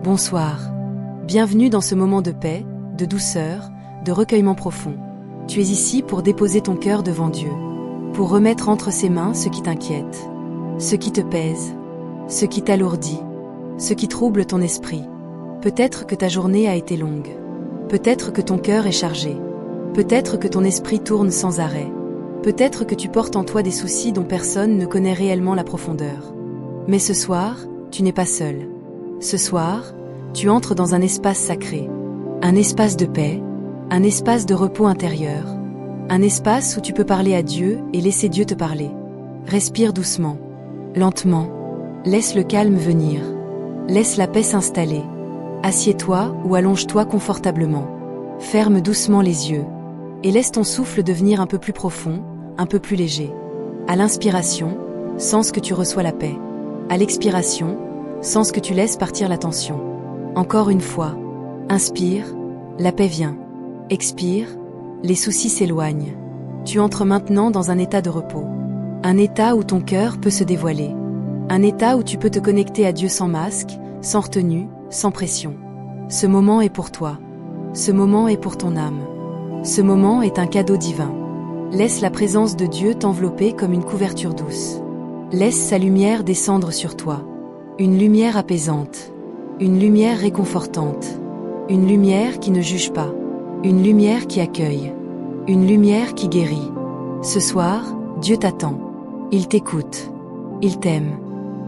Bonsoir. Bienvenue dans ce moment de paix, de douceur, de recueillement profond. Tu es ici pour déposer ton cœur devant Dieu, pour remettre entre ses mains ce qui t'inquiète, ce qui te pèse, ce qui t'alourdit, ce qui trouble ton esprit. Peut-être que ta journée a été longue. Peut-être que ton cœur est chargé. Peut-être que ton esprit tourne sans arrêt. Peut-être que tu portes en toi des soucis dont personne ne connaît réellement la profondeur. Mais ce soir, tu n'es pas seul. Ce soir, tu entres dans un espace sacré. Un espace de paix, un espace de repos intérieur. Un espace où tu peux parler à Dieu et laisser Dieu te parler. Respire doucement, lentement. Laisse le calme venir. Laisse la paix s'installer. Assieds-toi ou allonge-toi confortablement. Ferme doucement les yeux. Et laisse ton souffle devenir un peu plus profond, un peu plus léger. À l'inspiration, sens que tu reçois la paix. À l'expiration, sens que tu laisses partir la tension. Encore une fois, inspire, la paix vient. Expire, les soucis s'éloignent. Tu entres maintenant dans un état de repos. Un état où ton cœur peut se dévoiler. Un état où tu peux te connecter à Dieu sans masque, sans retenue, sans pression. Ce moment est pour toi. Ce moment est pour ton âme. Ce moment est un cadeau divin. Laisse la présence de Dieu t'envelopper comme une couverture douce. Laisse sa lumière descendre sur toi. Une lumière apaisante. Une lumière réconfortante. Une lumière qui ne juge pas. Une lumière qui accueille. Une lumière qui guérit. Ce soir, Dieu t'attend. Il t'écoute. Il t'aime.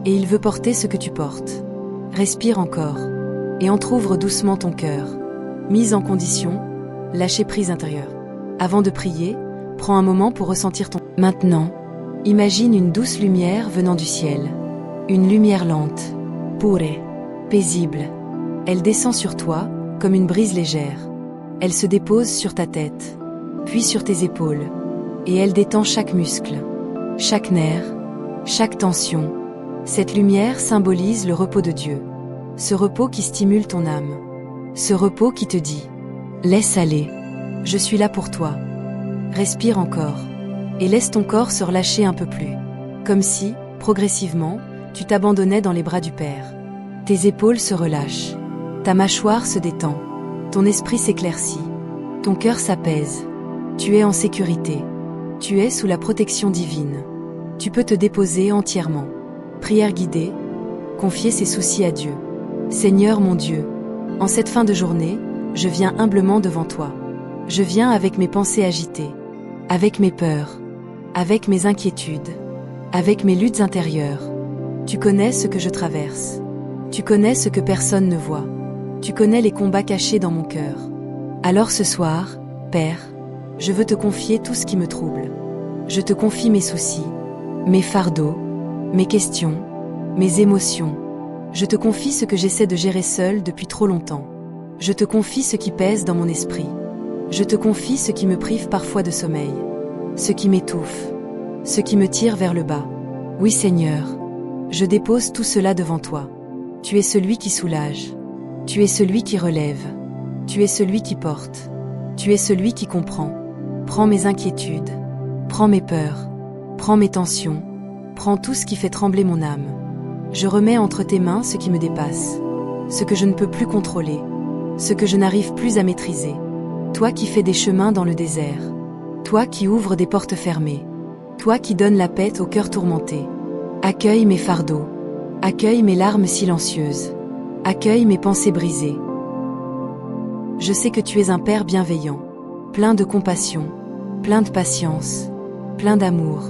Et il veut porter ce que tu portes. Respire encore. Et entr'ouvre doucement ton cœur. Mise en condition, lâcher prise intérieure. Avant de prier, prends un moment pour ressentir ton... Maintenant, imagine une douce lumière venant du ciel. Une lumière lente, pure, paisible. Elle descend sur toi, comme une brise légère. Elle se dépose sur ta tête, puis sur tes épaules. Et elle détend chaque muscle, chaque nerf, chaque tension. Cette lumière symbolise le repos de Dieu. Ce repos qui stimule ton âme. Ce repos qui te dit « Laisse aller, je suis là pour toi ». Respire encore. Et laisse ton corps se relâcher un peu plus. Comme si, progressivement, tu t'abandonnais dans les bras du Père. Tes épaules se relâchent. Ta mâchoire se détend. Ton esprit s'éclaircit. Ton cœur s'apaise. Tu es en sécurité. Tu es sous la protection divine. Tu peux te déposer entièrement. Prière guidée. Confier ses soucis à Dieu. Seigneur mon Dieu, en cette fin de journée, je viens humblement devant toi. Je viens avec mes pensées agitées, avec mes peurs, avec mes inquiétudes, avec mes luttes intérieures. Tu connais ce que je traverse. Tu connais ce que personne ne voit. Tu connais les combats cachés dans mon cœur. Alors ce soir, Père, je veux te confier tout ce qui me trouble. Je te confie mes soucis, mes fardeaux, mes questions, mes émotions. Je te confie ce que j'essaie de gérer seul depuis trop longtemps. Je te confie ce qui pèse dans mon esprit. Je te confie ce qui me prive parfois de sommeil. Ce qui m'étouffe. Ce qui me tire vers le bas. Oui Seigneur, je dépose tout cela devant toi. Tu es celui qui soulage. Tu es celui qui relève. Tu es celui qui porte. Tu es celui qui comprend. Prends mes inquiétudes. Prends mes peurs. Prends mes tensions. Prends tout ce qui fait trembler mon âme. Je remets entre tes mains ce qui me dépasse, ce que je ne peux plus contrôler, ce que je n'arrive plus à maîtriser. Toi qui fais des chemins dans le désert, toi qui ouvres des portes fermées, toi qui donnes la paix au cœur tourmenté. Accueille mes fardeaux, accueille mes larmes silencieuses, accueille mes pensées brisées. Je sais que tu es un Père bienveillant, plein de compassion, plein de patience, plein d'amour.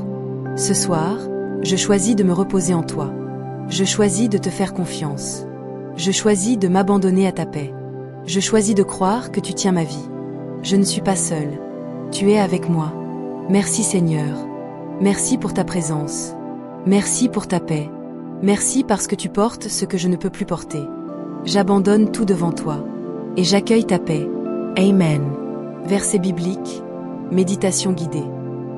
Ce soir, je choisis de me reposer en toi. Je choisis de te faire confiance. Je choisis de m'abandonner à ta paix. Je choisis de croire que tu tiens ma vie. Je ne suis pas seule. Tu es avec moi. Merci Seigneur. Merci pour ta présence. Merci pour ta paix. Merci parce que tu portes ce que je ne peux plus porter. J'abandonne tout devant toi. Et j'accueille ta paix. Amen. Verset biblique. Méditation guidée.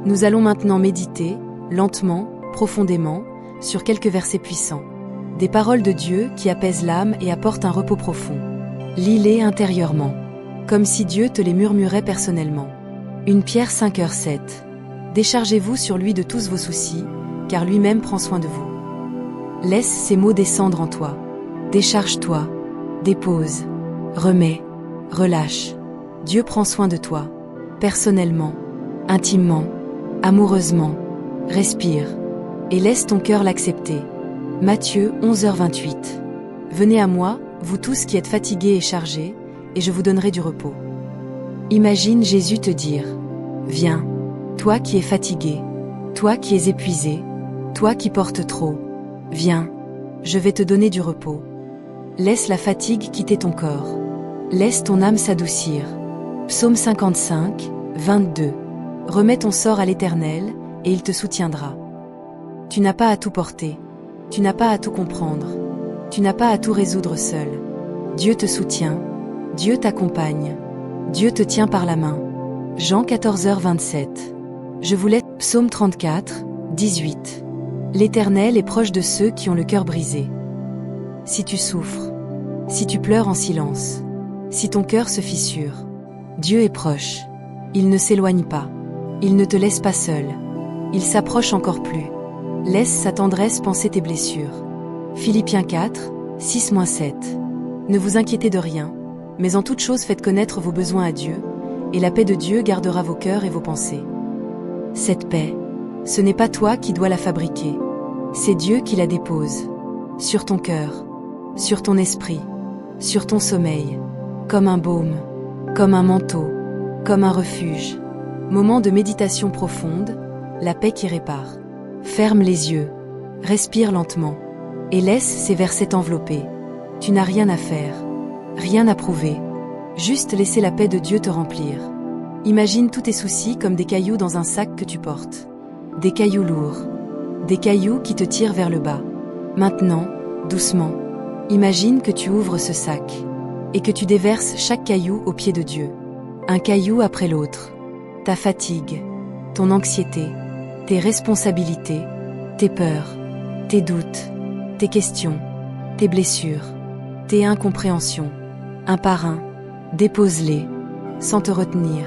Nous allons maintenant méditer, lentement, profondément, sur quelques versets puissants. Des paroles de Dieu qui apaisent l'âme et apportent un repos profond. Lis-les intérieurement, comme si Dieu te les murmurait personnellement. 1 Pierre 5h7. Déchargez-vous sur lui de tous vos soucis, car lui-même prend soin de vous. Laisse ces mots descendre en toi. Décharge-toi. Dépose, remets, relâche. Dieu prend soin de toi, personnellement, intimement, amoureusement. Respire, et laisse ton cœur l'accepter. Matthieu 11h28. Venez à moi, vous tous qui êtes fatigués et chargés, et je vous donnerai du repos. Imagine Jésus te dire, viens, toi qui es fatigué, toi qui es épuisé, toi qui portes trop, viens, je vais te donner du repos. Laisse la fatigue quitter ton corps. Laisse ton âme s'adoucir. Psaume 55, 22. Remets ton sort à l'Éternel, et il te soutiendra. Tu n'as pas à tout porter. Tu n'as pas à tout comprendre. Tu n'as pas à tout résoudre seul. Dieu te soutient. Dieu t'accompagne. Dieu te tient par la main. Jean 14h27. Je vous laisse. Psaume 34, 18. L'Éternel est proche de ceux qui ont le cœur brisé. Si tu souffres, si tu pleures en silence, si ton cœur se fissure, Dieu est proche. Il ne s'éloigne pas. Il ne te laisse pas seul. Il s'approche encore plus. Laisse sa tendresse panser tes blessures. Philippiens 4, 6-7. Ne vous inquiétez de rien, mais en toute chose faites connaître vos besoins à Dieu, et la paix de Dieu gardera vos cœurs et vos pensées. Cette paix, ce n'est pas toi qui dois la fabriquer, c'est Dieu qui la dépose. Sur ton cœur, sur ton esprit, sur ton sommeil, comme un baume, comme un manteau, comme un refuge. Moment de méditation profonde, la paix qui répare. Ferme les yeux, respire lentement, et laisse ces versets t'envelopper. Tu n'as rien à faire, rien à prouver, juste laisser la paix de Dieu te remplir. Imagine tous tes soucis comme des cailloux dans un sac que tu portes. Des cailloux lourds, des cailloux qui te tirent vers le bas. Maintenant, doucement, imagine que tu ouvres ce sac, et que tu déverses chaque caillou aux pieds de Dieu. Un caillou après l'autre. Ta fatigue, ton anxiété, tes responsabilités, tes peurs, tes doutes, tes questions, tes blessures, tes incompréhensions. Un par un, dépose-les, sans te retenir.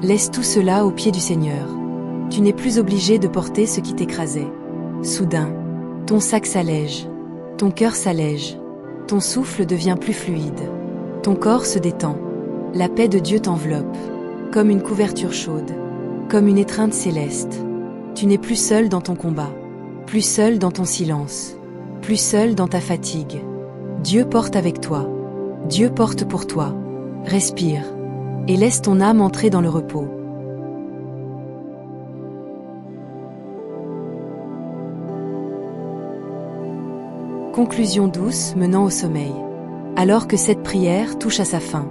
Laisse tout cela aux pieds du Seigneur. Tu n'es plus obligé de porter ce qui t'écrasait. Soudain, ton sac s'allège, ton cœur s'allège, ton souffle devient plus fluide, ton corps se détend. La paix de Dieu t'enveloppe, comme une couverture chaude, comme une étreinte céleste. Tu n'es plus seul dans ton combat, plus seul dans ton silence, plus seul dans ta fatigue. Dieu porte avec toi, Dieu porte pour toi. Respire, et laisse ton âme entrer dans le repos. Conclusion douce menant au sommeil. Alors que cette prière touche à sa fin,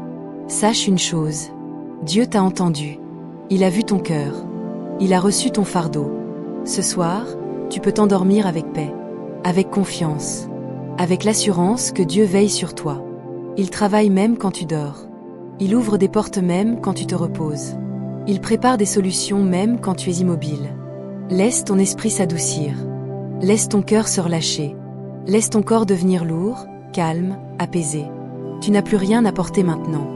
sache une chose, Dieu t'a entendu, il a vu ton cœur, il a reçu ton fardeau. Ce soir, tu peux t'endormir avec paix, avec confiance, avec l'assurance que Dieu veille sur toi. Il travaille même quand tu dors. Il ouvre des portes même quand tu te reposes. Il prépare des solutions même quand tu es immobile. Laisse ton esprit s'adoucir. Laisse ton cœur se relâcher. Laisse ton corps devenir lourd, calme, apaisé. Tu n'as plus rien à porter maintenant.